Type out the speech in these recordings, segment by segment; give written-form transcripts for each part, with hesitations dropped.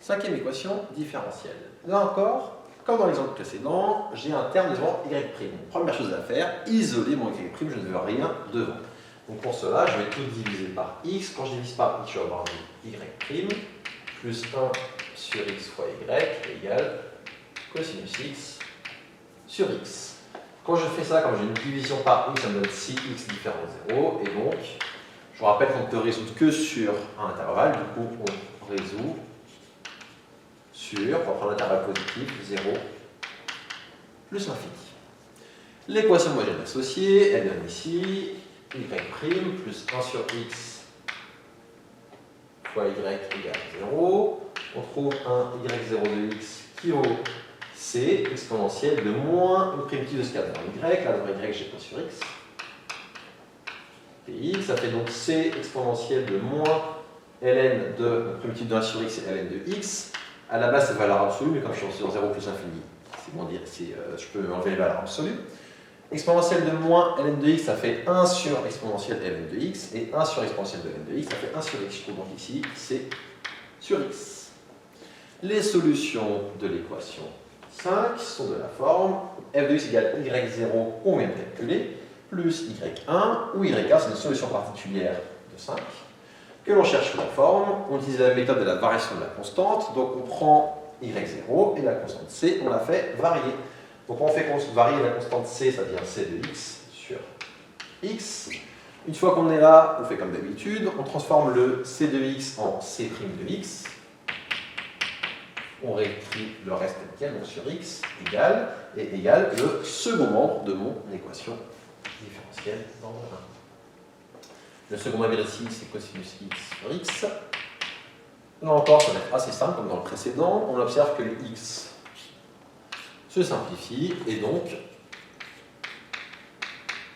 Cinquième équation différentielle. Là encore, comme dans l'exemple précédent, j'ai un terme devant y'. Première chose à faire, isoler mon y', je ne veux rien devant. Donc pour cela, je vais tout diviser par x. Quand je divise par x, je vais avoir y' plus 1 sur x fois y égale cosinus x sur x. Quand je fais ça, comme j'ai une division par x, ça me donne 6x différent de 0. Et donc, je vous rappelle qu'on ne peut résoudre que sur un intervalle. Du coup, on résout sur, on va prendre l'intervalle positif, 0 plus l'infini. L'équation homogène associée, elle donne ici y' plus 1 sur x fois y égale 0. On trouve un y0 de x qui vaut c exponentielle de moins une primitive de ce qu'il y a dans y. Là, dans y, j'ai 1 sur x. Px, ça fait donc c exponentielle de moins ln de primitive de 1 sur x et ln de x. À la base, c'est valeur absolue, mais comme je suis sur 0 plus infini, c'est bon dire, je peux enlever les valeurs absolues. Exponentielle de moins ln de x, ça fait 1 sur exponentielle ln de x, et 1 sur exponentielle de ln de x, ça fait 1 sur x. Je trouve donc ici c sur x. Les solutions de l'équation 5 sont de la forme f de x égale y0 qu'on vient de calculer, plus y1, où y1 c'est une solution particulière de 5. Que l'on cherche sous la forme, on utilise la méthode de la variation de la constante, donc on prend y0 et la constante c, on la fait varier. Donc on fait varier la constante c, ça devient c de x sur x. Une fois qu'on est là, on fait comme d'habitude, on transforme le c de x en c' de x. On réécrit le reste tel quel, donc sur x égale, et égale le second membre de mon équation différentielle dans le 1. Le second membre ici, c'est cosinus x sur x. Là encore, ça va être assez simple, comme dans le précédent. On observe que les x se simplifient, et donc,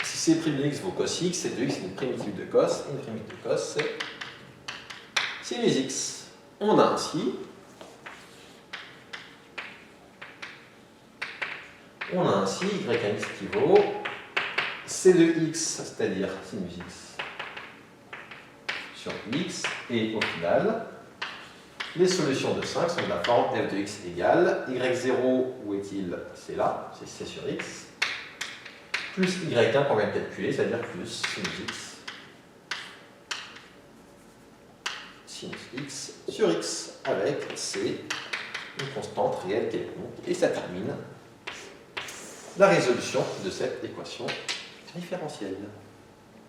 si c' de x vaut cos x, c de x c'est une primitive de cos, et une primitive de cos, c'est sinus x. On a ainsi y'(x) qui vaut c de x, c'est-à-dire sinus x sur x, et au final, les solutions de 5 sont de la forme f de x égale y0, où est-il? C'est là, c'est c sur x, plus y1 qu'on vient de calculer, c'est-à-dire plus sinus x sur x, avec c, une constante réelle quelconque, et ça termine la résolution de cette équation différentielle.